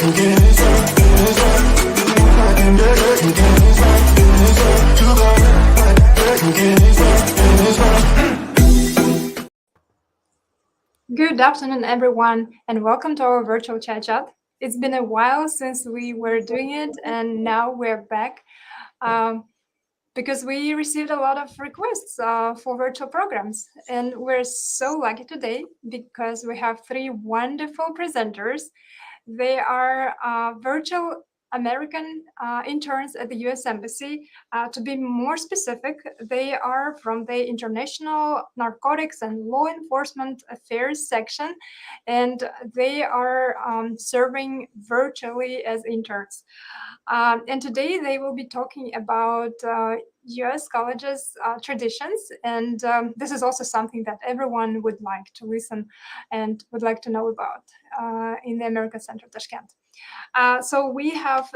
Good afternoon, everyone, and welcome to our virtual chat. It's been a while since we were doing it, and now we're back because we received a lot of requests for virtual programs. And we're so lucky today because we have three wonderful presenters. They are virtual American interns at the US Embassy. To be more specific, they are from the International Narcotics and Law Enforcement Affairs section, and they are serving virtually as interns. And today they will be talking about US colleges traditions, and this is also something that everyone would like to listen and would like to know about in the American Center Tashkent. So we have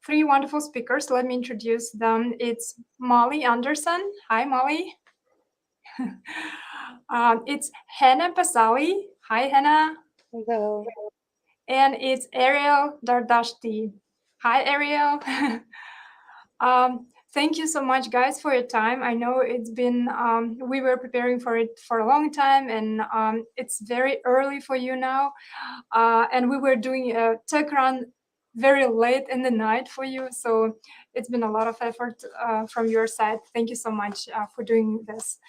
three wonderful speakers. Let me introduce them. It's Molly Anderson. Hi, Molly. It's Hannah Pasali. Hi, Hannah. Hello. And it's Ariel Dardashti. Hi, Ariel. Thank you so much, guys, for your time. I know it's been, we were preparing for it for a long time, and it's very early for you now. And we were doing a tech run very late in the night for you. So it's been a lot of effort from your side. Thank you so much for doing this.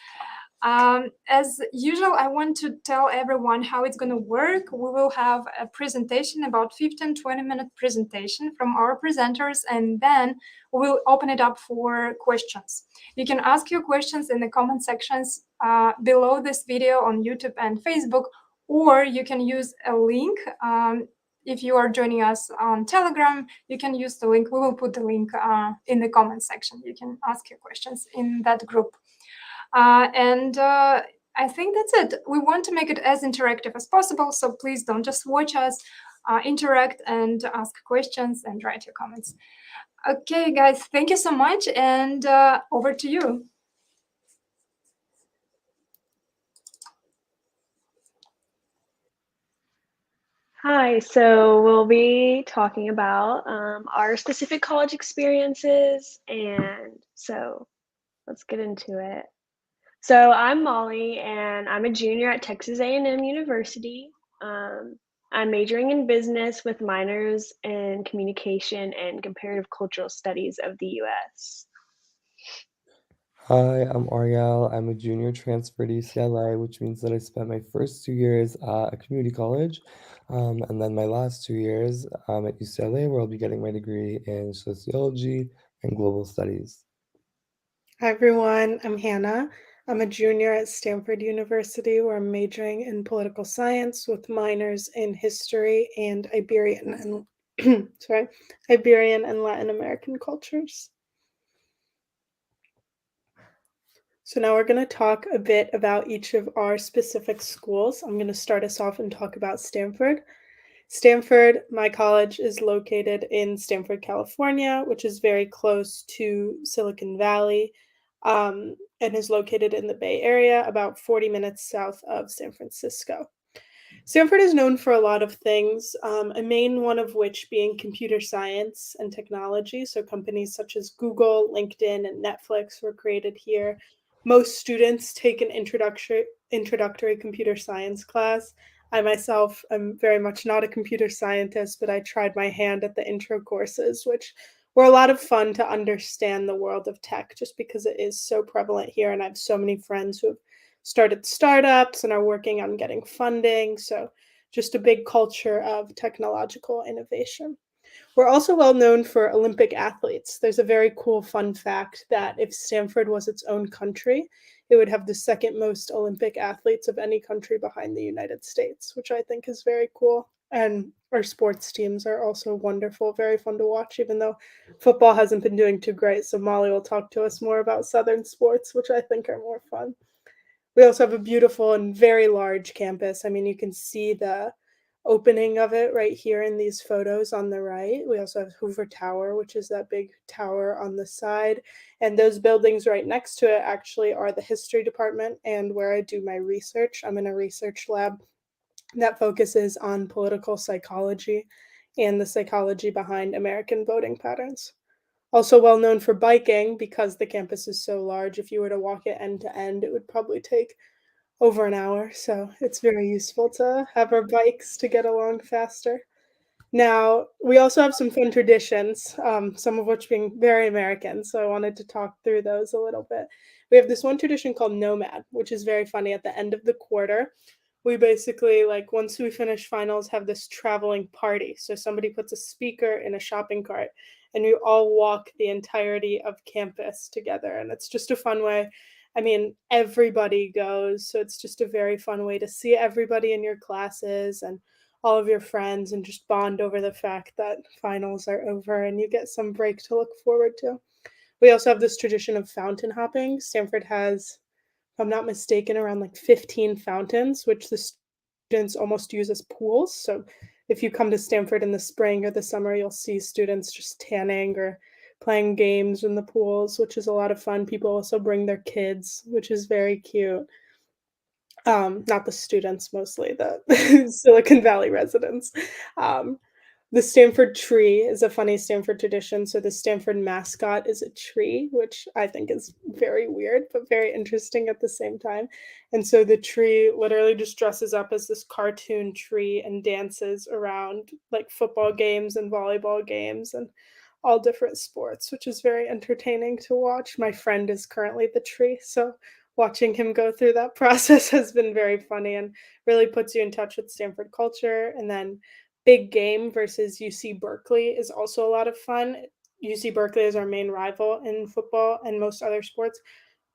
As usual, I want to tell everyone how it's going to work. We will have a presentation, about 15-20-minute presentation from our presenters, and then we'll open it up for questions. You can ask your questions in the comment sections below this video on YouTube and Facebook, or you can use a link. If you are joining us on Telegram, you can use the link. We will put the link in the comment section. You can ask your questions in that group. And I think that's it. We want to make it as interactive as possible, so please don't just watch us, interact and ask questions and write your comments. Okay, guys, thank you so much, and over to you. Hi, so we'll be talking about our specific college experiences, and so let's get into it. So I'm Molly, and I'm a junior at Texas A&M University. I'm majoring in business with minors in communication and comparative cultural studies of the U.S. Hi, I'm Ariel. I'm a junior transfer to UCLA, which means that I spent my first 2 years at a community college, and then my last 2 years at UCLA, where I'll be getting my degree in sociology and global studies. Hi everyone, I'm Hannah. I'm a junior at Stanford University where I'm majoring in political science with minors in history and Iberian and Iberian and Latin American cultures. So now we're going to talk a bit about each of our specific schools. I'm going to start us off and talk about Stanford. Stanford, my college, is located in Stanford, California, which is very close to Silicon Valley, and is located in the Bay Area, about 40 minutes south of San Francisco. Stanford is known for a lot of things, a main one of which being computer science and technology. So companies such as Google, LinkedIn, and Netflix were created here. Most students take an introductory computer science class. I myself am very much not a computer scientist, but I tried my hand at the intro courses, which were a lot of fun to understand the world of tech, just because it is so prevalent here. And I have so many friends who have started startups and are working on getting funding. So just a big culture of technological innovation. We're also well known for Olympic athletes. There's a very cool fun fact that if Stanford was its own country, it would have the second most Olympic athletes of any country behind the United States, which I think is very cool. And our sports teams are also wonderful, very fun to watch, even though football hasn't been doing too great. So Molly will talk to us more about Southern sports, which I think are more fun. We also have a beautiful and very large campus. I mean, you can see the opening of it right here in these photos on the right. We also have Hoover Tower, which is that big tower on the side. And those buildings right next to it actually are the history department and where I do my research. I'm in a research lab that focuses on political psychology and the psychology behind American voting patterns. Also well known for biking because the campus is so large. If you were to walk it end to end, it would probably take over an hour. So it's very useful to have our bikes to get along faster. Now, we also have some fun traditions, some of which being very American. So I wanted to talk through those a little bit. We have this one tradition called Nomad, which is very funny. At the end of the quarter, we basically, like, once we finish finals, have this traveling party. So somebody puts a speaker in a shopping cart and you all walk the entirety of campus together. And it's just a fun way. I mean, everybody goes. So it's just a very fun way to see everybody in your classes and all of your friends and just bond over the fact that finals are over and you get some break to look forward to. We also have this tradition of fountain hopping. Stanford has, if I'm not mistaken, around like 15 fountains, which the students almost use as pools. So if you come to Stanford in the spring or the summer, you'll see students just tanning or playing games in the pools, which is a lot of fun. People also bring their kids, which is very cute. Not the students, mostly the Silicon Valley residents. Um, the Stanford tree is a funny Stanford tradition. So the Stanford mascot is a tree, which I think is very weird, but very interesting at the same time. And so the tree literally just dresses up as this cartoon tree and dances around like football games and volleyball games and all different sports, which is very entertaining to watch. My friend is currently the tree, so watching him go through that process has been very funny and really puts you in touch with Stanford culture. And then big game versus UC Berkeley is also a lot of fun. UC Berkeley is our main rival in football and most other sports,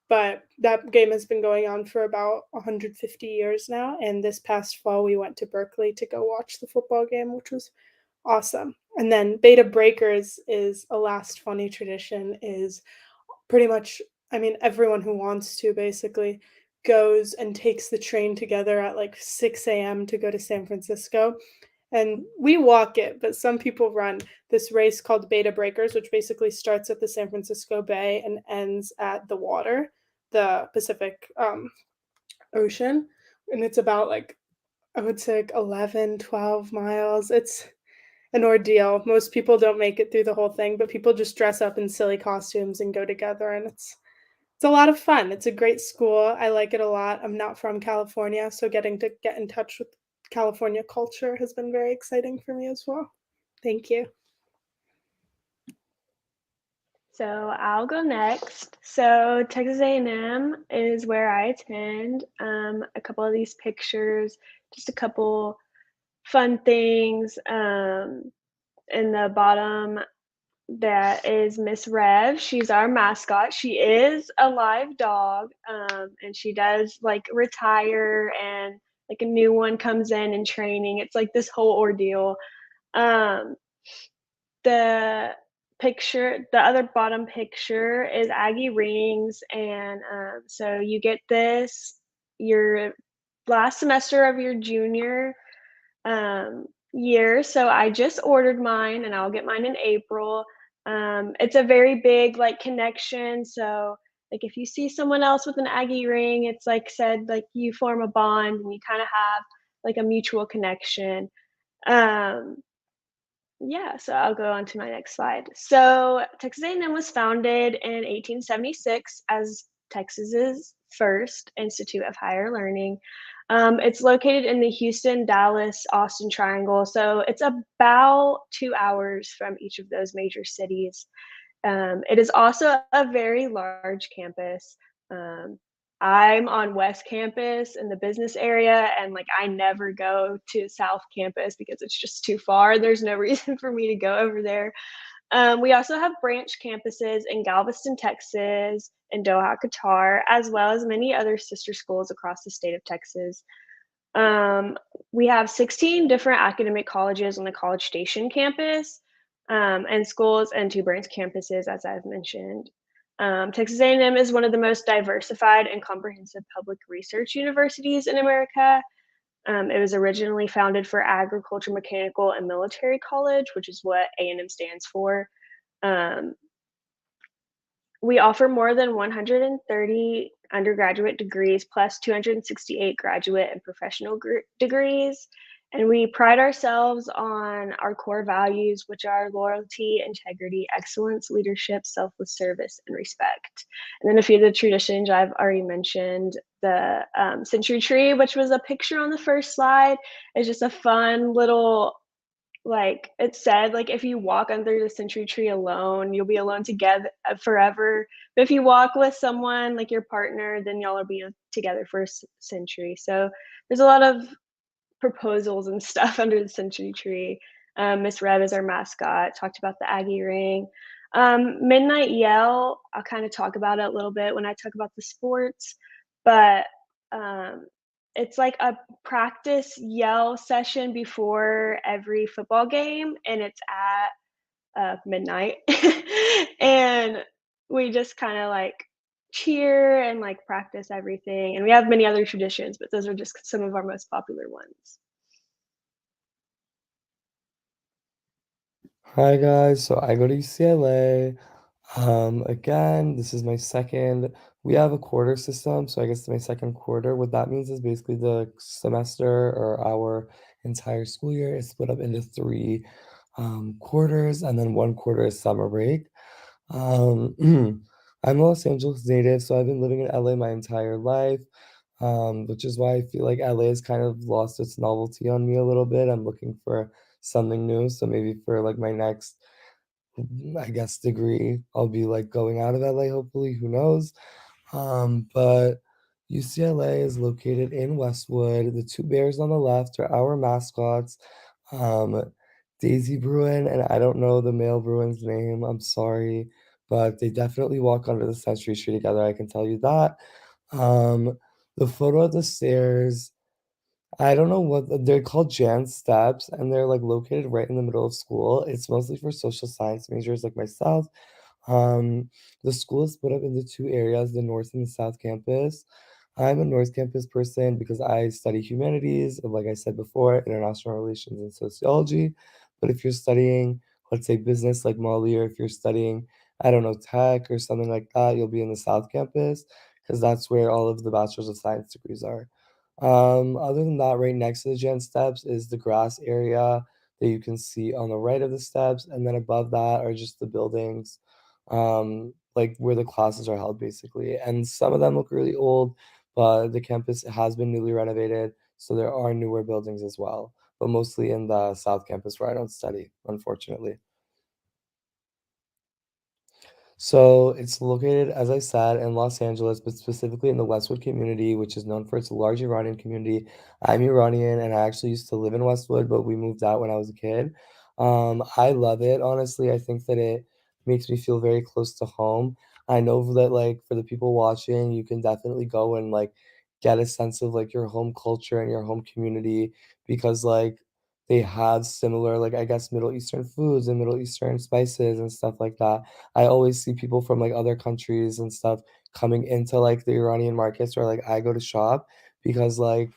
but that game has been going on for about 150 years now. And this past fall, we went to Berkeley to go watch the football game, which was awesome. And then Beta Breakers is a last funny tradition, is pretty much, I mean, everyone who wants to basically goes and takes the train together at like 6 a.m. to go to San Francisco. And we walk it, but some people run this race called Beta Breakers, which basically starts at the San Francisco Bay and ends at the water, the Pacific Ocean. And it's about like, I would say like 11, 12 miles. It's an ordeal. Most people don't make it through the whole thing, but people just dress up in silly costumes and go together, and it's a lot of fun. It's a great school. I like it a lot. I'm not from California, so getting to get in touch with California culture has been very exciting for me as well. Thank you. So I'll go next. So Texas A&M is where I attend. A couple of these pictures, just a couple fun things. In the bottom, that is Miss Rev. She's our mascot. She is a live dog, and she does like retire and like a new one comes in training. It's like this whole ordeal. Um, the the other bottom picture is Aggie rings, and so you get this your last semester of your junior year. So I just ordered mine, and I'll get mine in April. It's a very big like connection. So like if you see someone else with an Aggie ring, it's like said like you form a bond and you kind of have like a mutual connection. Um, yeah, so I'll go on to my next slide. So Texas A&M was founded in 1876 as Texas's first institute of higher learning. It's located in the Houston, Dallas, Austin triangle. So it's about 2 hours from each of those major cities. It is also a very large campus. Um, I'm on West Campus in the business area, and like I never go to South Campus because it's just too far. There's no reason for me to go over there. We also have branch campuses in Galveston, Texas, and Doha, Qatar, as well as many other sister schools across the state of Texas. We have 16 different academic colleges on the College Station campus, and schools and 2 branch campuses, as I've mentioned. Texas A&M is one of the most diversified and comprehensive public research universities in America. It was originally founded for agriculture, mechanical, and military college, which is what A&M stands for. Um, we offer more than 130 undergraduate degrees plus 268 graduate and professional degrees. And we pride ourselves on our core values, which are loyalty, integrity, excellence, leadership, selfless service, and respect. And then a few of the traditions I've already mentioned, the century tree, which was a picture on the first slide, is just a fun little, like it said, like if you walk under the century tree alone, you'll be alone together forever. But if you walk with someone like your partner, then y'all will be together for a century. So there's a lot of proposals and stuff under the century tree. Miss Rev is our mascot. Talked about the Aggie ring. Midnight Yell, I'll kind of talk about it a little bit when I talk about the sports, but um, it's like a practice yell session before every football game, and it's at midnight. And we just kind of like cheer and like practice everything. And we have many other traditions, but those are just some of our most popular ones. Hi guys, so I go to UCLA. Again, this is my second. We have a quarter system, so I guess my second quarter. What that means is basically the semester or our entire school year is split up into three quarters, and then one quarter is summer break. Um, I'm a Los Angeles native, so I've been living in LA my entire life, which is why I feel like LA has kind of lost its novelty on me a little bit. I'm looking for something new, so maybe for like my next, I guess, degree, I'll be like going out of LA, hopefully, who knows? But UCLA is located in Westwood. The two bears on the left are our mascots. Um, Daisy Bruin, and I don't know the male Bruin's name, I'm sorry, but they definitely walk under the Century Tree together, I can tell you that. Um, the photo of the stairs, I don't know what they're called, Jan Steps, and they're like located right in the middle of school. It's mostly for social science majors like myself. um, the school is split up into two areas, the North and the South Campus. I'm a North Campus person because I study humanities, like I said before, international relations and sociology. But if you're studying, let's say, business like Molly, or if you're studying, I don't know, tech or something like that, you'll be in the South Campus because that's where all of the Bachelor's of Science degrees are. Other than that, right next to the Gen Steps is the grass area that you can see on the right of the steps, and then above that are just the buildings, like where the classes are held basically. And some of them look really old, but the campus has been newly renovated, so there are newer buildings as well, but mostly in the South Campus where I don't study, unfortunately. So it's located, as I said, in Los Angeles, but specifically in the Westwood community, which is known for its large Iranian community. I'm Iranian, and I actually used to live in Westwood, but we moved out when I was a kid. I love it, honestly. I think that it makes me feel very close to home. I know that, like, for the people watching, you can definitely go and like get a sense of like your home culture and your home community because like they have similar, like I guess, Middle Eastern foods and Middle Eastern spices and stuff like that. I always see people from like other countries and stuff coming into like the Iranian markets where like I go to shop because like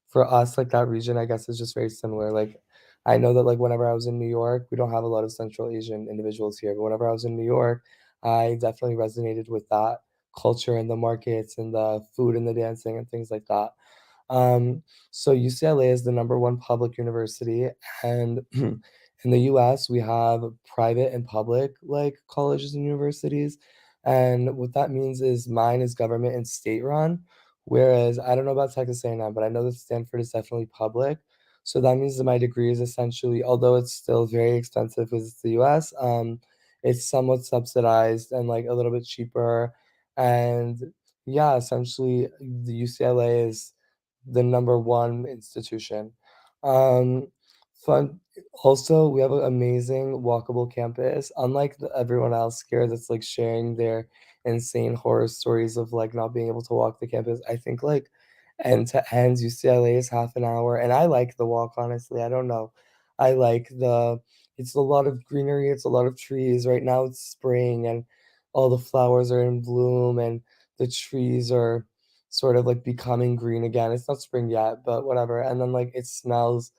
for us, like that region, I guess, is just very similar. Like I know that like whenever I was in New York, we don't have a lot of Central Asian individuals here, but whenever I was in New York, I definitely resonated with that culture and the markets and the food and the dancing and things like that. So UCLA is the number one public university, and in the US, we have private and public like colleges and universities. And what that means is mine is government and state run, whereas I don't know about Texas A&M, but I know that Stanford is definitely public. So that means that my degree is essentially, although it's still very expensive because it's the US, it's somewhat subsidized and like a little bit cheaper. And yeah, essentially the UCLA is the number one institution. Um, fun. Also, we have an amazing walkable campus. Unlike everyone else here that's like sharing their insane horror stories of like not being able to walk the campus, I think like end to end, UCLA is half an hour, and I like the walk. Honestly, I don't know. I like the. It's a lot of greenery. It's a lot of trees. Right now it's spring, and all the flowers are in bloom, and the trees are sort of like becoming green again. It's not spring yet, but whatever. And then like it smells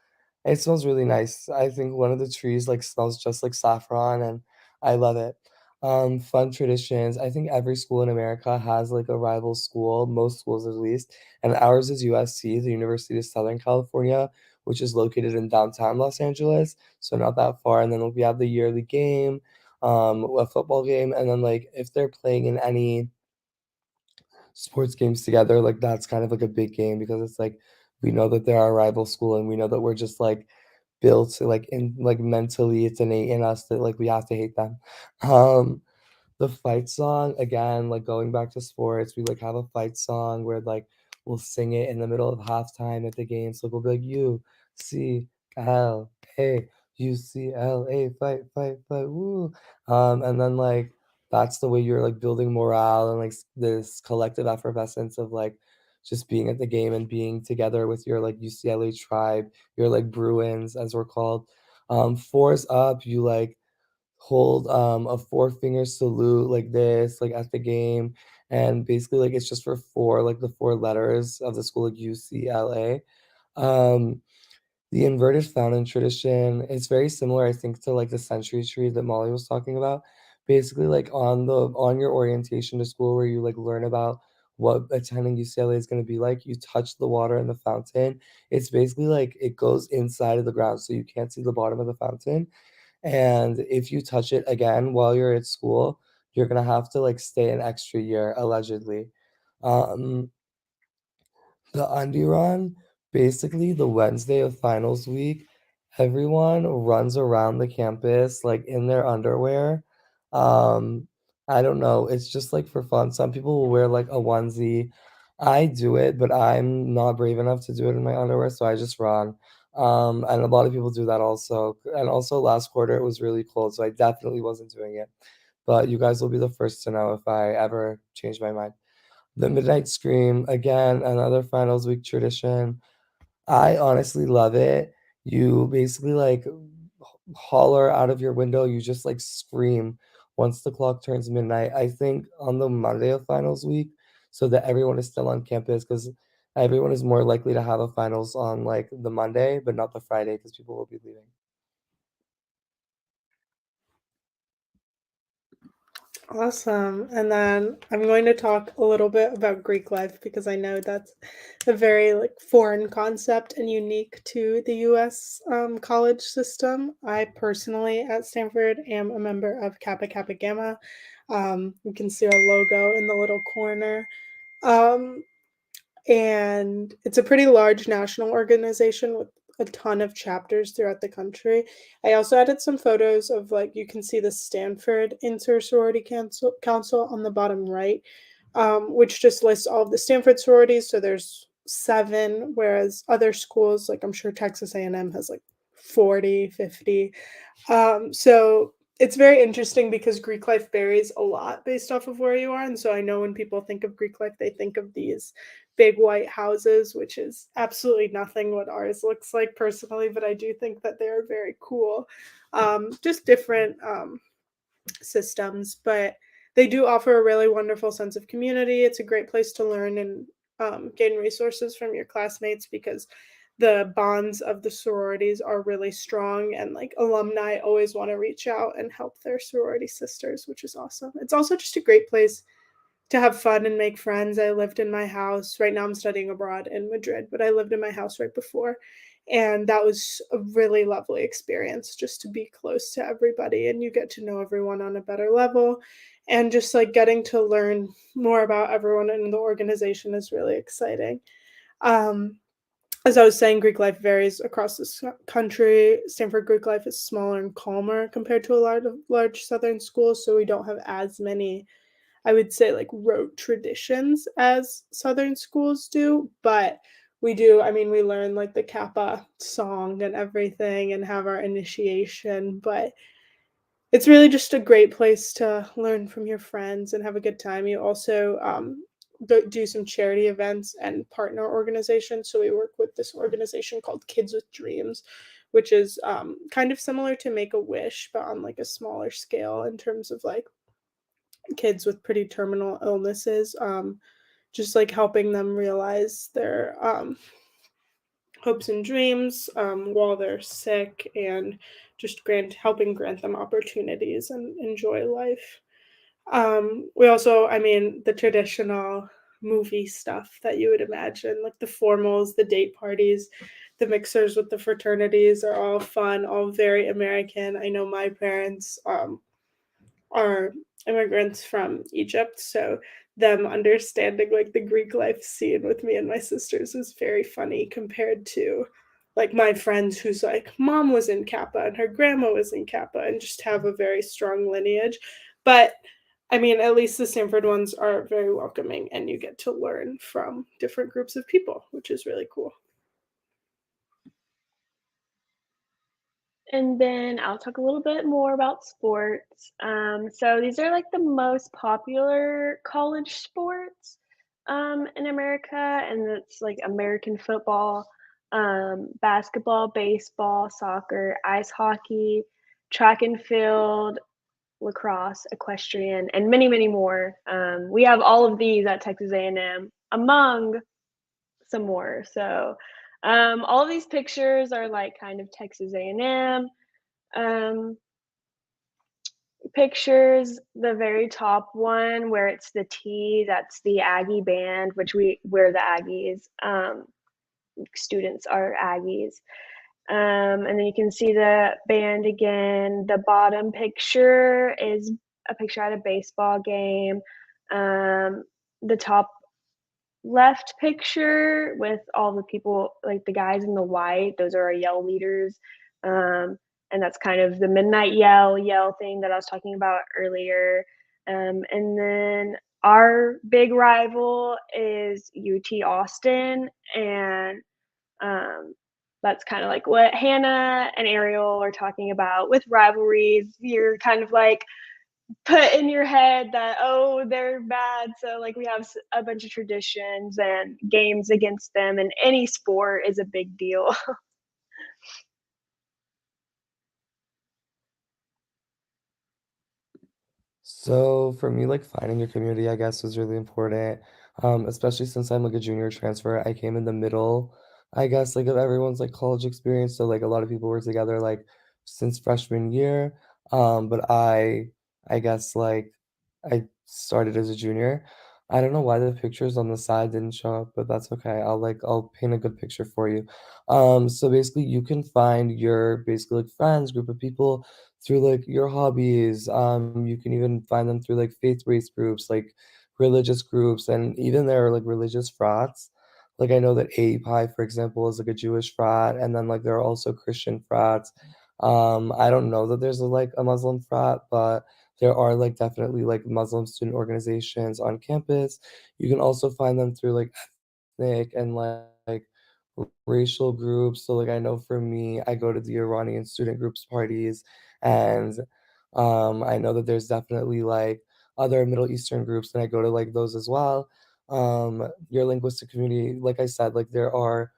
really nice. I think one of the trees like smells just like saffron, and I love it. Fun traditions. I think every school in America has like a rival school, most schools at least. And ours is USC, the University of Southern California, which is located in downtown Los Angeles, so not that far. And then we have the yearly game, a football game, and then like if they're playing in any sports games together, like that's kind of like a big game because it's like we know that they're our rival school and we know that we're just like built like in like mentally it's innate in us that like we have to hate them. Um the fight song, again, like going back to sports, we like have a fight song where like we'll sing it in the middle of halftime at the game. So we'll be like U-C-L-A, U-C-L-A, fight, fight, fight, woo. And then like that's the way you're like building morale and like this collective effervescence of like just being at the game and being together with your like UCLA tribe, your like Bruins as we're called. Fours up, you like hold a four finger salute like this like at the game, and basically like it's just for four like the four letters of the school like UCLA. um the inverted fountain tradition, it's very similar I think to like the century tree that Molly was talking about. Basically like on your orientation to school where you like learn about what attending UCLA is going to be like, you touch the water in the fountain. It's basically like it goes inside of the ground so you can't see the bottom of the fountain, and if you touch it again while you're at school, you're gonna have to like stay an extra year, allegedly. Um, the Undiron, basically the Wednesday of finals week, everyone runs around the campus like in their underwear. Um, I don't know, it's just like for fun. Some people will wear like a onesie. I do it, but I'm not brave enough to do it in my underwear, so I just run. And a lot of people do that also. And also last quarter it was really cold, so I definitely wasn't doing it. But you guys will be the first to know if I ever change my mind. The Midnight Scream, again, another finals week tradition. I honestly love it. You basically like holler out of your window, you just like scream once the clock turns midnight. I think on the Monday of finals week, so that everyone is still on campus because everyone is more likely to have a finals on like the Monday, but not the Friday because people will be leaving. Awesome. And then I'm going to talk a little bit about Greek life because I know that's a very like foreign concept and unique to the U.S. College system. I personally at Stanford am a member of Kappa Kappa Gamma. You can see our logo in the little corner. Um, and it's a pretty large national organization with a ton of chapters throughout the country. I also added some photos of like you can see the Stanford Inter Sorority Council on the bottom right, which just lists all of the Stanford sororities. So there's 7, whereas other schools like I'm sure Texas A&M has like 40, 50. So it's very interesting because Greek life varies a lot based off of where you are. And so I know when people think of Greek life, they think of these big white houses, which is absolutely nothing what ours looks like personally, but I do think that they're very cool. Just different systems, but they do offer a really wonderful sense of community. It's a great place to learn and gain resources from your classmates because the bonds of the sororities are really strong, and like alumni always want to reach out and help their sorority sisters, which is awesome. It's also just a great place to have fun and make friends. I lived in my house. Right now I'm studying abroad in Madrid, but I lived in my house right before. And that was a really lovely experience just to be close to everybody and you get to know everyone on a better level. And just like getting to learn more about everyone in the organization is really exciting. Um, as I was saying, Greek life varies across this country. Stanford Greek life is smaller and calmer compared to a lot of large Southern schools, so we don't have as many, I would say, like rote traditions as Southern schools do, but we do. I mean, we learn like the Kappa song and everything and have our initiation, but it's really just a great place to learn from your friends and have a good time. You also do some charity events and partner organizations. So we work with this organization called Kids with Dreams, which is kind of similar to Make a Wish, but on like a smaller scale in terms of like kids with pretty terminal illnesses, just like helping them realize their hopes and dreams while they're sick, and just helping grant them opportunities and enjoy life. We also, I mean, the traditional movie stuff that you would imagine, like the formals, the date parties, the mixers with the fraternities are all fun, all very American. I know my parents are immigrants from Egypt, so them understanding like the Greek life scene with me and my sisters was very funny compared to like my friends whose like mom was in Kappa and her grandma was in Kappa and just have a very strong lineage. But I mean, at least the Stanford ones are very welcoming and you get to learn from different groups of people, which is really cool. And then I'll talk a little bit more about sports. So these are like the most popular college sports in America, and it's like American football, basketball, baseball, soccer, ice hockey, track and field, lacrosse, equestrian, and many, many more. We have all of these at Texas A&M, among some more. So all of these pictures are like kind of Texas A&M um, pictures. The very top one where it's the T, that's the Aggie band, which we're the Aggies. Students are Aggies. And then you can see the band again. The bottom picture is a picture at a baseball game. The top left picture with all the people, like the guys in the white, those are our yell leaders. And that's kind of the midnight yell thing that I was talking about earlier. And then our big rival is UT Austin, and that's kind of like what Hannah and Ariel are talking about with rivalries. You're kind of like put in your head that, oh, they're bad, so like we have a bunch of traditions and games against them, and any sport is a big deal. So for me, like finding your community, I guess, was really important. Especially since I'm like a junior transfer, I came in the middle, I guess, like of everyone's like college experience. So like a lot of people were together like since freshman year. But I guess like I started as a junior. I don't know why the pictures on the side didn't show up, but that's okay. I'll paint a good picture for you. So basically you can find your basically like friends, group of people through like your hobbies. You can even find them through like faith-based groups, like religious groups, and even there are like religious frats. Like I know that API, for example, is like a Jewish frat, and then like there are also Christian frats. I don't know that there's like a Muslim frat, but there are like definitely like Muslim student organizations on campus. You can also find them through like ethnic and like racial groups. So like I know for me, I go to the Iranian student groups parties, and I know that there's definitely like other Middle Eastern groups, and I go to like those as well. Your linguistic community, like I said, like there are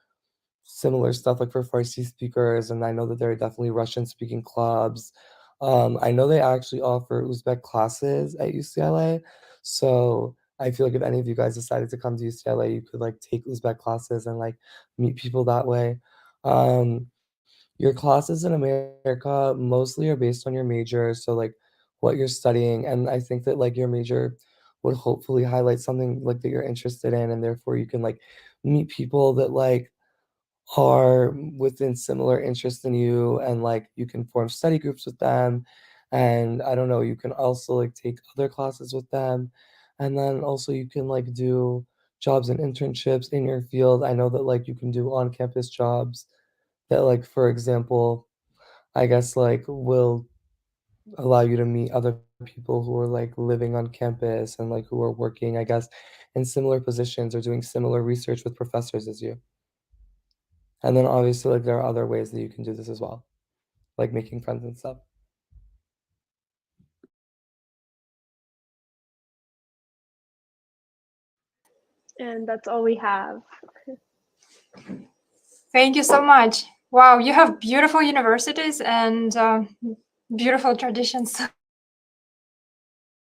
similar stuff like for Farsi speakers, and I know that there are definitely Russian speaking clubs. I know they actually offer Uzbek classes at UCLA, so I feel like if any of you guys decided to come to UCLA, you could like take Uzbek classes and like meet people that way. Your classes in America mostly are based on your major, so like what you're studying, and I think that like your major would hopefully highlight something like that you're interested in, and therefore you can like meet people that like are within similar interests than you, and like you can form study groups with them, and I don't know, you can also like take other classes with them, and then also you can like do jobs and internships in your field. I know that like you can do on-campus jobs that like for example, I guess like will allow you to meet other people who are like living on campus and like who are working, I guess, in similar positions or doing similar research with professors as you. And then obviously, like, there are other ways that you can do this as well, like making friends and stuff. And that's all we have. Thank you so much. Wow, you have beautiful universities and beautiful traditions. A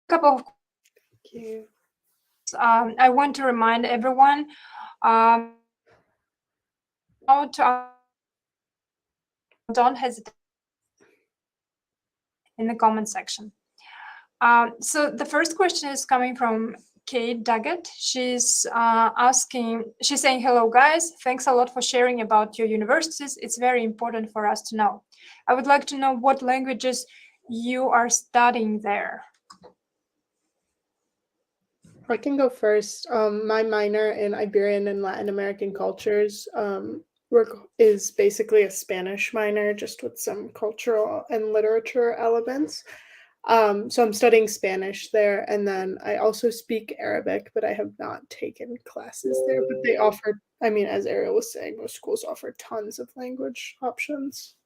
couple of Thank you. I want to remind everyone how to don't hesitate in the comment section. So the first question is coming from Kate Duggett. She's saying, hello, guys. Thanks a lot for sharing about your universities. It's very important for us to know. I would like to know what languages you are studying there. I can go first. My minor in Iberian and Latin American cultures is basically a Spanish minor, just with some cultural and literature elements. So I'm studying Spanish there, and then I also speak Arabic, but I have not taken classes there. But they offer, I mean, as Ariel was saying, most schools offer tons of language options.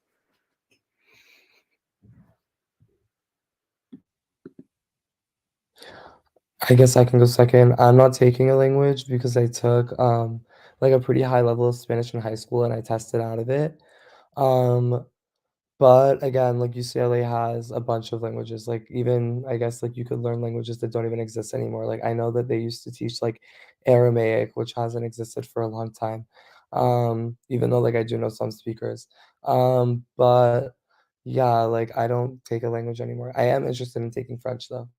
I guess I can go second. I'm not taking a language because I took like a pretty high level of Spanish in high school and I tested out of it. Um, but again, like UCLA has a bunch of languages. Like even I guess like you could learn languages that don't even exist anymore. Like I know that they used to teach like Aramaic, which hasn't existed for a long time. Even though like I do know some speakers. But yeah, like I don't take a language anymore. I am interested in taking French though.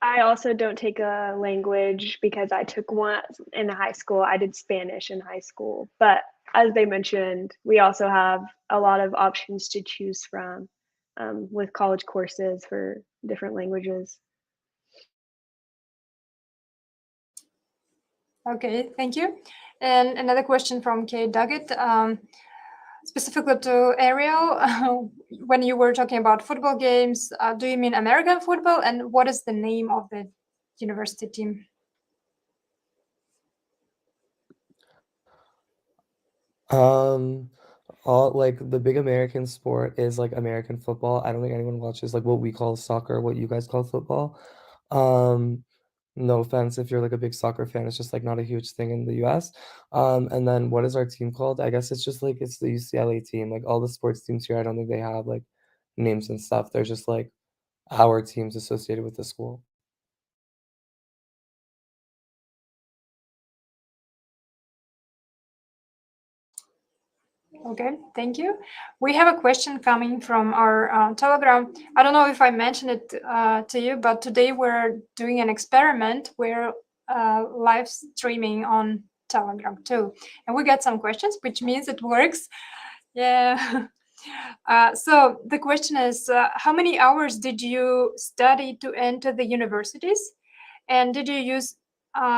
I also don't take a language because I took one in high school. I did Spanish in high school. But as they mentioned, we also have a lot of options to choose from with college courses for different languages. Okay, thank you. And another question from Kate Duggett. Specifically to Ariel, when you were talking about football games, do you mean American football? And what is the name of the university team? Um, all like the big American sport is like American football. I don't think anyone watches like what we call soccer, what you guys call football. Um, no offense if you're like a big soccer fan, it's just like not a huge thing in the US. And then what is our team called? I guess it's just like it's the UCLA team. Like all the sports teams here, I don't think they have like names and stuff. They're just like our teams associated with the school. Okay, thank you. We have a question coming from our Telegram. I don't know if I mentioned it to you, but today we're doing an experiment. We're live streaming on Telegram too. And we got some questions, which means it works. Yeah. So the question is, how many hours did you study to enter the universities? And did you use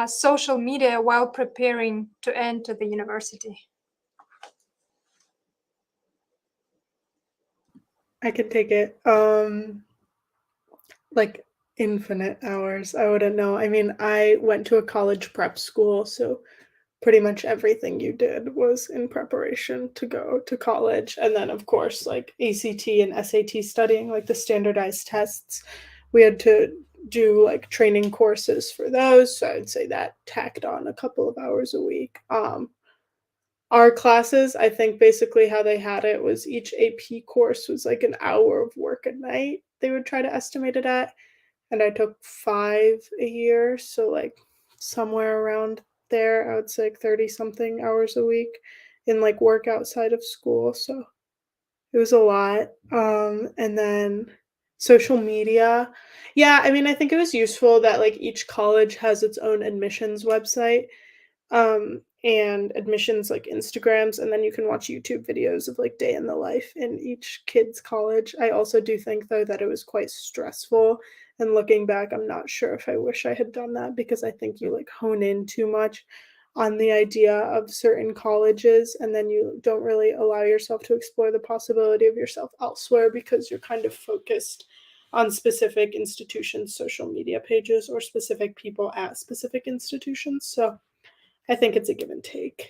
social media while preparing to enter the university? I could take it. Like infinite hours. I wouldn't know. I mean, I went to a college prep school, so pretty much everything you did was in preparation to go to college. And then, of course, like ACT and SAT studying, like the standardized tests, we had to do like training courses for those. So I'd say that tacked on a couple of hours a week. Our classes, I think basically how they had it was each AP course was like an hour of work a night, they would try to estimate it at. And I took 5 a year, so like somewhere around there, I would say like 30 something hours a week in like work outside of school. So it was a lot. And then social media. Yeah, I mean, I think it was useful that like each college has its own admissions website and admissions like Instagrams, and then you can watch YouTube videos of like day in the life in each kid's college. I also do think though that it was quite stressful, and looking back, I'm not sure if I wish I had done that because I think you like hone in too much on the idea of certain colleges and then you don't really allow yourself to explore the possibility of yourself elsewhere because you're kind of focused on specific institutions' social media pages or specific people at specific institutions. So I think it's a give and take.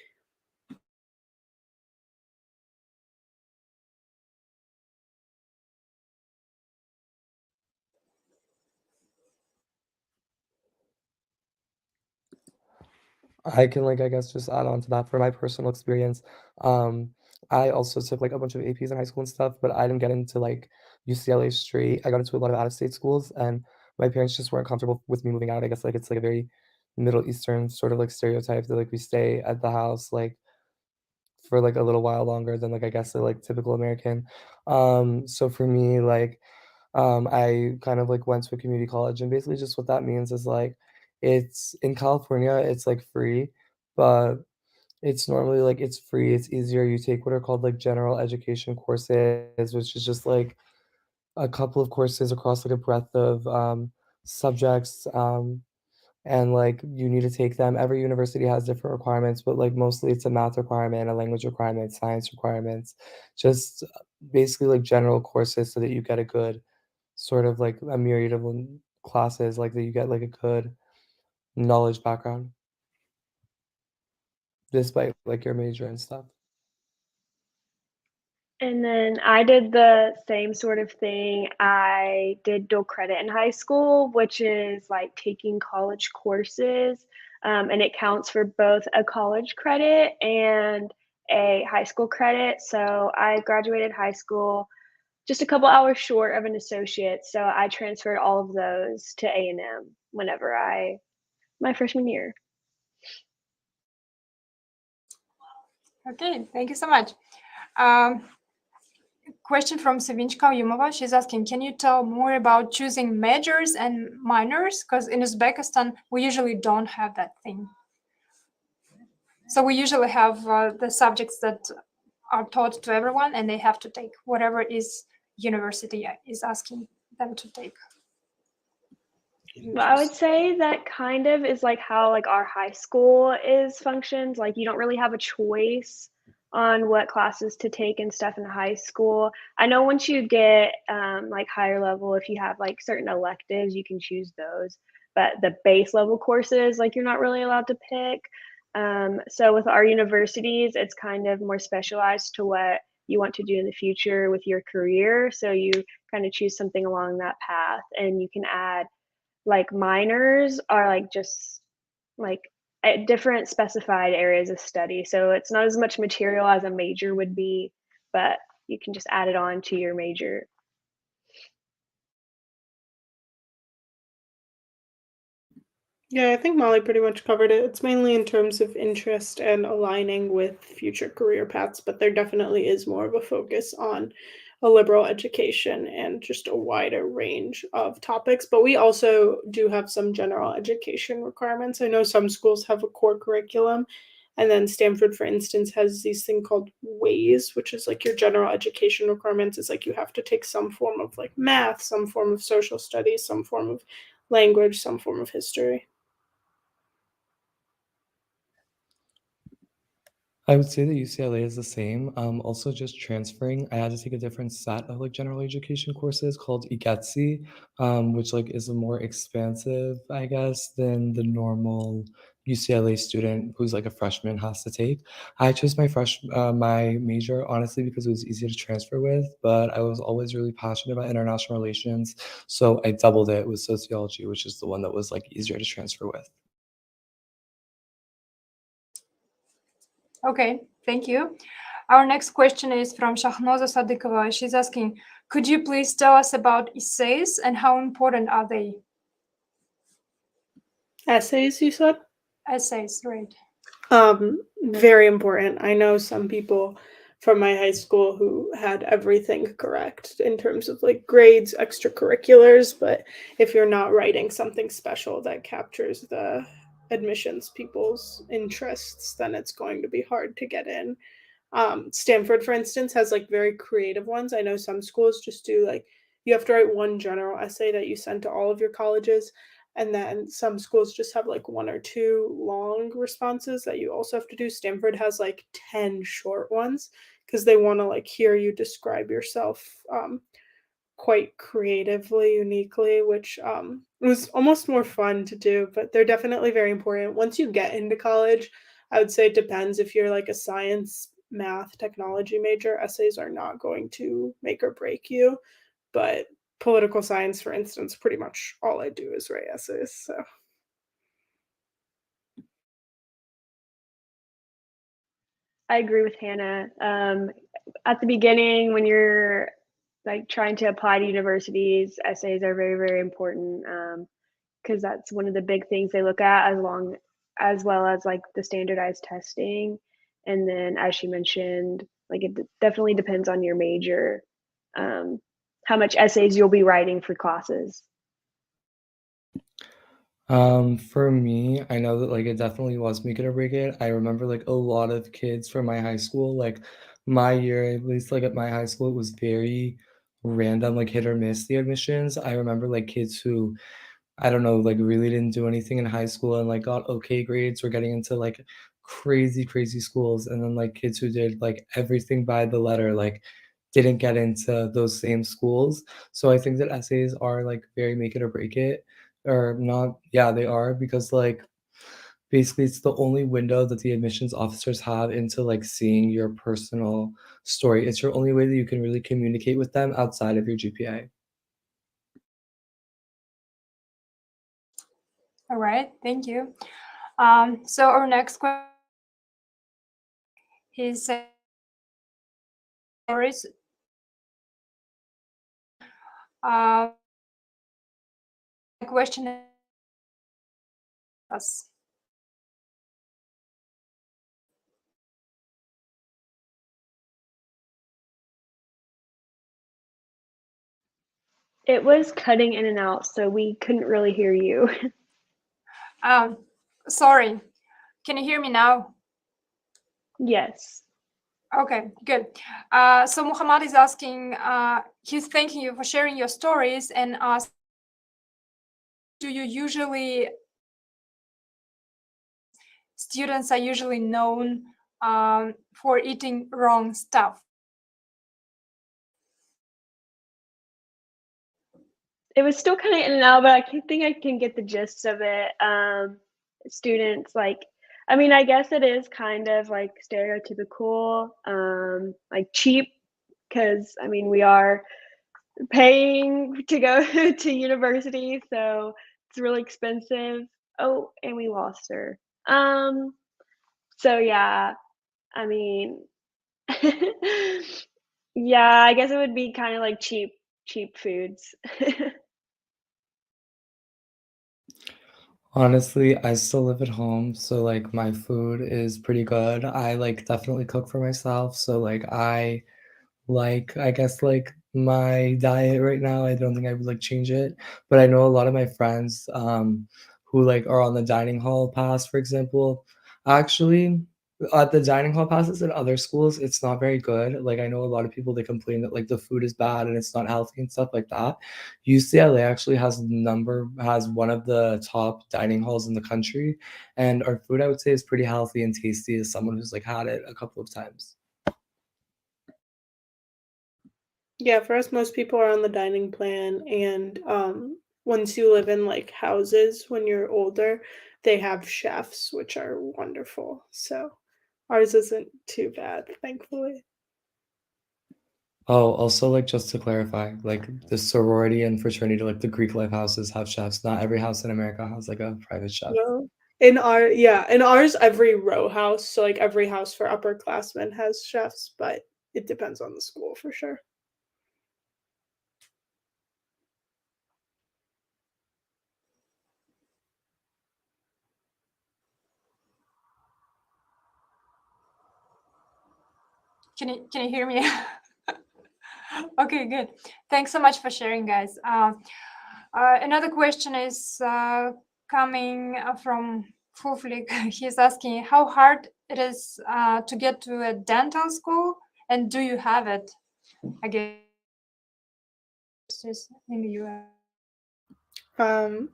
I can like I guess just add on to that for my personal experience. Um, I also took like a bunch of APs in high school and stuff, but I didn't get into like UCLA straight. I got into a lot of out-of-state schools, and my parents just weren't comfortable with me moving out. I guess like it's like a very Middle Eastern sort of like stereotype that like we stay at the house like for like a little while longer than like I guess the like typical American. So for me, like I kind of like went to a community college, and basically just what that means is like it's in California, it's like free, but it's normally like it's free, it's easier. You take what are called like general education courses, which is just like a couple of courses across like a breadth of subjects. And like you need to take them. Every university has different requirements, but like mostly it's a math requirement, a language requirement, science requirements, just basically like general courses so that you get a good sort of like a myriad of classes, like that you get like a good knowledge background despite like your major and stuff. And then I did the same sort of thing. I did dual credit in high school, which is like taking college courses, and it counts for both a college credit and a high school credit. So I graduated high school just a couple hours short of an associate. So I transferred all of those to A&M whenever my freshman year. Okay, thank you so much. Question from Sevinchka Yumova. She's asking, can you tell more about choosing majors and minors? Because in Uzbekistan, we usually don't have that thing. So we usually have the subjects that are taught to everyone, and they have to take whatever is university is asking them to take. Well, I would say that kind of is like how like our high school is functions. Like you don't really have a choice on what classes to take and stuff in high school. I know once you get like higher level, if you have like certain electives, you can choose those. But the base level courses, like you're not really allowed to pick. So with our universities, it's kind of more specialized to what you want to do in the future with your career. So you kind of choose something along that path, and you can add like minors are like just like at different specified areas of study. So it's not as much material as a major would be, but you can just add it on to your major. Yeah, I think Molly pretty much covered it. It's mainly in terms of interest and aligning with future career paths, but there definitely is more of a focus on a liberal education and just a wider range of topics. But we also do have some general education requirements. I know some schools have a core curriculum, and then Stanford, for instance, has these thing called WAYS, which is like your general education requirements. Is like you have to take some form of like math, some form of social studies, some form of language, some form of history. I would say that UCLA is the same. Also, just transferring, I had to take a different set of like general education courses called IGETSI, which like is a more expansive, I guess, than the normal UCLA student who's like a freshman has to take. I chose my major honestly because it was easy to transfer with, but I was always really passionate about international relations, so I doubled it with sociology, which is the one that was like easier to transfer with. Okay, thank you. Our next question is from Shahnoza Sadikova. She's asking, could you please tell us about essays and how important are they? Essays, you said? Essays, right? Very important. I know some people from my high school who had everything correct in terms of like grades, extracurriculars, but if you're not writing something special that captures the admissions people's interests, then it's going to be hard to get in. Stanford, for instance, has like very creative ones. I know some schools just do like you have to write one general essay that you send to all of your colleges, and then some schools just have like one or two long responses that you also have to do. Stanford has like 10 short ones because they want to like hear you describe yourself quite creatively, uniquely, which was almost more fun to do, but they're definitely very important. Once you get into college, I would say it depends if you're like a science, math, technology major, essays are not going to make or break you. But political science, for instance, pretty much all I do is write essays. So I agree with Hannah. At the beginning, when you're like trying to apply to universities, essays are very, very important because that's one of the big things they look at, as well as like the standardized testing. And then, as she mentioned, like it definitely depends on your major, um, how much essays you'll be writing for classes? For me, I know that like it definitely was make it or break it. I remember like a lot of kids from my high school, like my year, at least like at my high school, it was very random, like hit or miss the admissions. I remember like kids who I don't know, like really didn't do anything in high school and like got okay grades or getting into like crazy, crazy schools. And then like kids who did like everything by the letter, like didn't get into those same schools. So I think that essays are like very make it or break it or not. Yeah, they are because like basically it's the only window that the admissions officers have into like seeing your personal story. It's your only way that you can really communicate with them outside of your GPA. All right, thank you. So our next question is stories. Question us. It was cutting in and out, so we couldn't really hear you. Sorry, can you hear me now? Yes. Okay, good. So Muhammad is asking, he's thanking you for sharing your stories and ask, do you usually, students are usually known for eating wrong stuff? It was still kind of in and out, but think I can get the gist of it. Students like, I mean, I guess it is kind of like stereotypical, like cheap, because I mean, we are paying to go to university, so it's really expensive. Oh, and we lost her. So yeah, I mean, yeah, I guess it would be kind of like cheap foods. Honestly, I still live at home, so like my food is pretty good. I like definitely cook for myself, so like, I guess, like, my diet right now, I don't think I would, like, change it, but I know a lot of my friends, who, like, are on the dining hall pass, for example. Actually, the dining hall passes in other schools, it's not very good. Like, I know a lot of people, they complain that, like, the food is bad and it's not healthy and stuff like that. UCLA actually has one of the top dining halls in the country, and our food, I would say, is pretty healthy and tasty as someone who's, like, had it a couple of times. Yeah, for us, most people are on the dining plan, and once you live in like houses when you're older, they have chefs, which are wonderful. So ours isn't too bad, thankfully. Oh, also, like, just to clarify, like, the sorority and fraternity, like, the Greek life houses have chefs. Not every house in America has, like, a private chef. No. In ours, every row house, so like every house for upperclassmen has chefs, but it depends on the school for sure. Can you hear me? Okay, good. Thanks so much for sharing, guys. Another question is coming from Fuflik. He's asking how hard it is to get to a dental school, and do you have it? I guess it's in the US.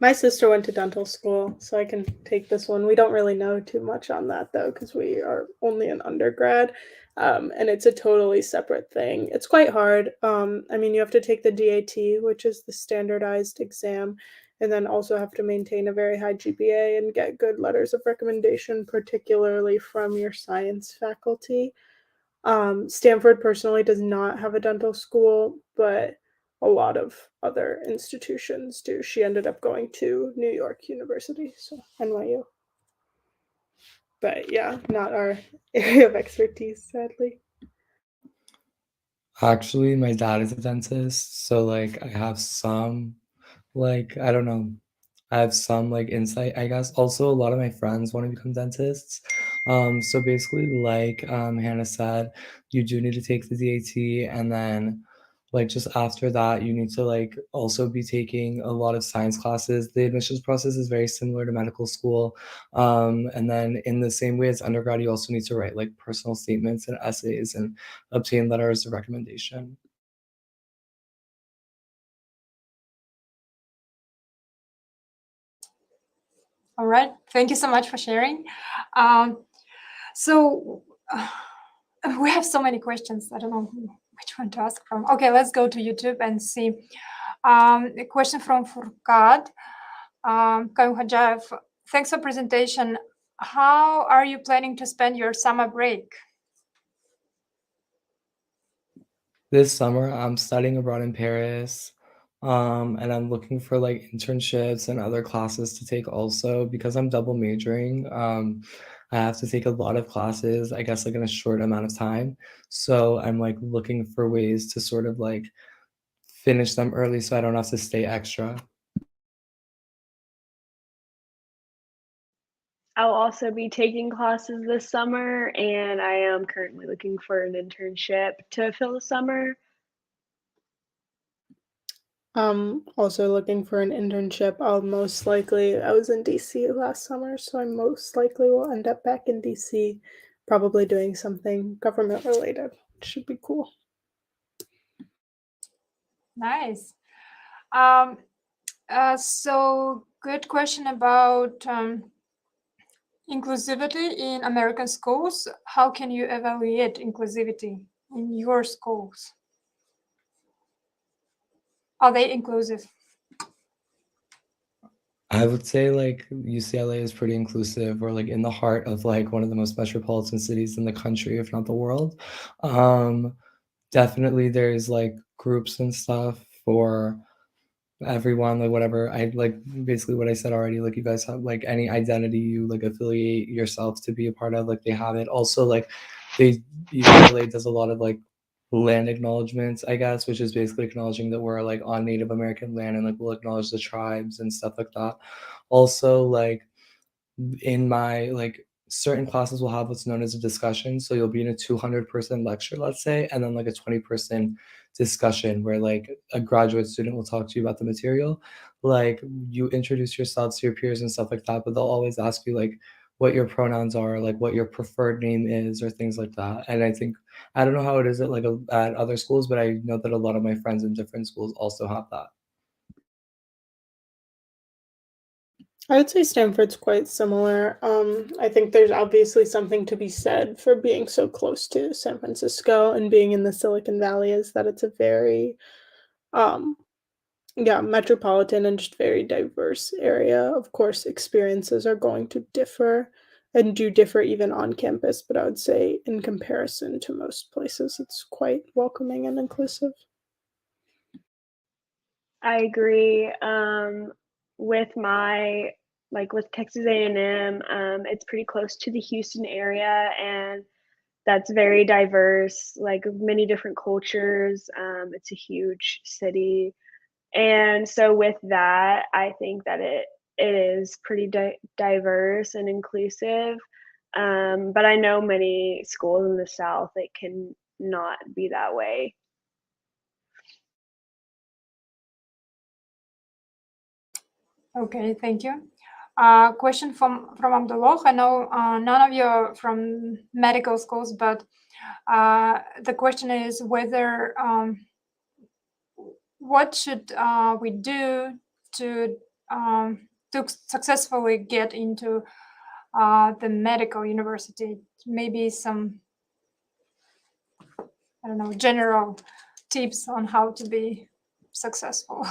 My sister went to dental school, so I can take this one. We don't really know too much on that though, because we are only an undergrad, and it's a totally separate thing. It's quite hard. I mean, you have to take the DAT, which is the standardized exam, and then also have to maintain a very high GPA and get good letters of recommendation, particularly from your science faculty. Stanford personally does not have a dental school, but a lot of other institutions do. She ended up going to New York University, so NYU. But yeah, not our area of expertise, sadly. Actually, my dad is a dentist, so, like, I have some, like, I don't know, I have some, like, insight, I guess. Also, a lot of my friends wanna become dentists. So basically, like, Hannah said, you do need to take the DAT, and then like just after that, you need to like also be taking a lot of science classes. The admissions process is very similar to medical school. And then in the same way as undergrad, you also need to write like personal statements and essays and obtain letters of recommendation. All right. Thank you so much for sharing. So we have so many questions. I don't know which one to ask from. Okay, let's go to YouTube and see. A question from Furkad Kayuhajayev. Thanks for presentation. How are you planning to spend your summer break? This summer, I'm studying abroad in Paris, and I'm looking for like internships and other classes to take also because I'm double majoring. I have to take a lot of classes, I guess, like in a short amount of time. So I'm like looking for ways to sort of like finish them early so I don't have to stay extra. I'll also be taking classes this summer, and I am currently looking for an internship to fill the summer. Also looking for an internship. I was in DC last summer, so I most likely will end up back in DC, probably doing something government related. Should be cool. Nice. So good question about inclusivity in American schools. How can you evaluate inclusivity in your schools? Are they inclusive? I would say like UCLA is pretty inclusive. We're like in the heart of like one of the most metropolitan cities in the country, if not the world. Definitely there's like groups and stuff for everyone, like whatever. I like basically what I said already, like you guys have like any identity you like affiliate yourself to be a part of, like they have it. Also like they UCLA does a lot of like land acknowledgements, I guess, which is basically acknowledging that we're like on Native American land and like we'll acknowledge the tribes and stuff like that. Also like in my like certain classes will have what's known as a discussion. So you'll be in a 200-person lecture, let's say, and then like a 20-person discussion where like a graduate student will talk to you about the material. Like you introduce yourselves to your peers and stuff like that, but they'll always ask you like what your pronouns are, like what your preferred name is, or things like that. And I think I don't know how it is at like at other schools, but I know that a lot of my friends in different schools also have that. I would say Stanford's quite similar. I think there's obviously something to be said for being so close to San Francisco and being in the Silicon Valley is that it's a very, um, yeah, metropolitan and just very diverse area. Of course, experiences are going to differ and do differ even on campus, but I would say in comparison to most places, it's quite welcoming and inclusive. I agree. With my with Texas A&M, it's pretty close to the Houston area, and that's very diverse, like many different cultures. It's a huge city, and so with that, I think that it is pretty diverse and inclusive. But I know many schools in the South it can not be that way. Okay, thank you. Question from Abdullah. I know none of you are from medical schools, but the question is whether what should we do to successfully get into the medical university? Maybe some, I don't know, general tips on how to be successful.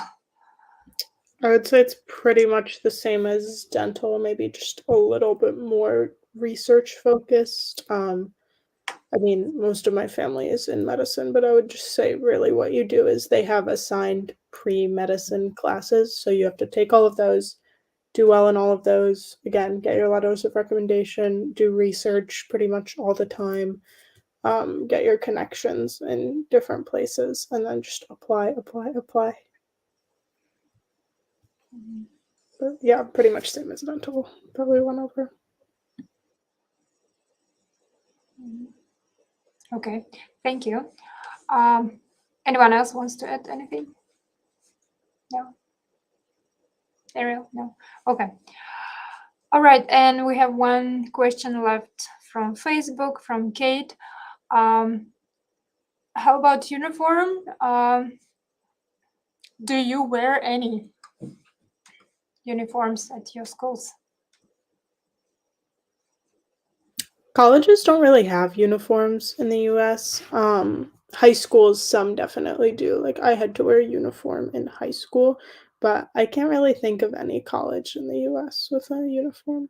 I would say it's pretty much the same as dental, maybe just a little bit more research focused. I mean, most of my family is in medicine, but I would just say really what you do is they have assigned pre-medicine classes. So you have to take all of those, do well in all of those. Again, get your letters of recommendation, do research pretty much all the time, get your connections in different places, and then just apply, apply, apply. But yeah, pretty much same as dental. Probably went over. Okay, thank you. Um, Anyone else wants to add anything? No? Ariel? No? Okay. All right, and we have one question left from Facebook, from Kate. How about uniform? Do you wear any uniforms at your schools? Colleges don't really have uniforms in the US. High schools, some definitely do. Like I had to wear a uniform in high school, but I can't really think of any college in the US with a uniform.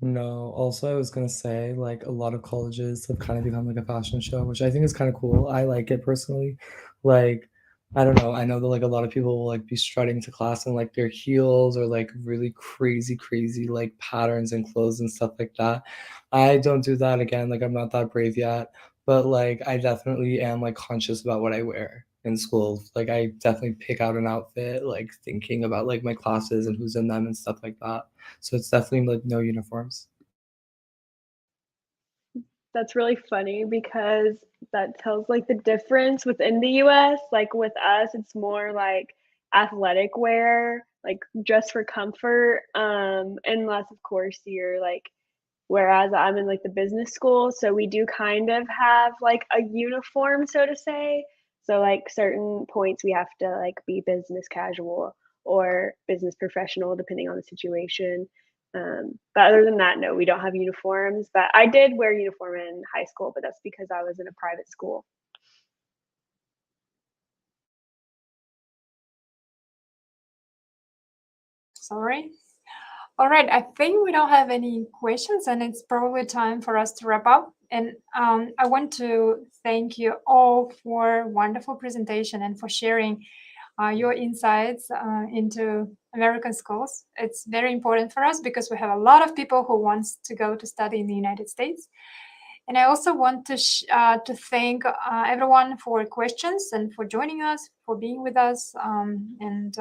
No, also I was gonna say like a lot of colleges have kind of become like a fashion show, which I think is kind of cool. I like it personally. Like, I don't know, I know that like a lot of people will like be strutting to class in like their heels or like really crazy like patterns and clothes and stuff like that. I don't do that again, like I'm not that brave yet, but like I definitely am like conscious about what I wear in school. Like I definitely pick out an outfit, like thinking about like my classes and who's in them and stuff like that. So it's definitely like no uniforms. That's really funny because that tells like the difference within the US. Like with us, it's more like athletic wear, like just for comfort. Unless of course you're like, whereas I'm in like the business school, so we do kind of have like a uniform, so to say. So like certain points we have to like be business casual or business professional depending on the situation. But other than that, no, we don't have uniforms. But I did wear uniform in high school, but that's because I was in a private school. Sorry. All right, I think we don't have any questions, and it's probably time for us to wrap up. And I want to thank you all for a wonderful presentation and for sharing your insights into American schools. It's very important for us because we have a lot of people who wants to go to study in the United States. And I also want to thank everyone for questions and for joining us, for being with us, and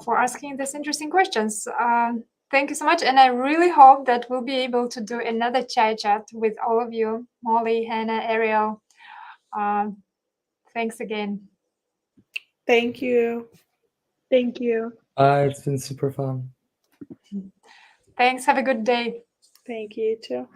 for asking these interesting questions. Thank you so much. And I really hope that we'll be able to do another chai chat with all of you, Molly, Hannah, Ariel. Thanks again. Thank you. Thank you. It's been super fun. Thanks. Have a good day. Thank you too.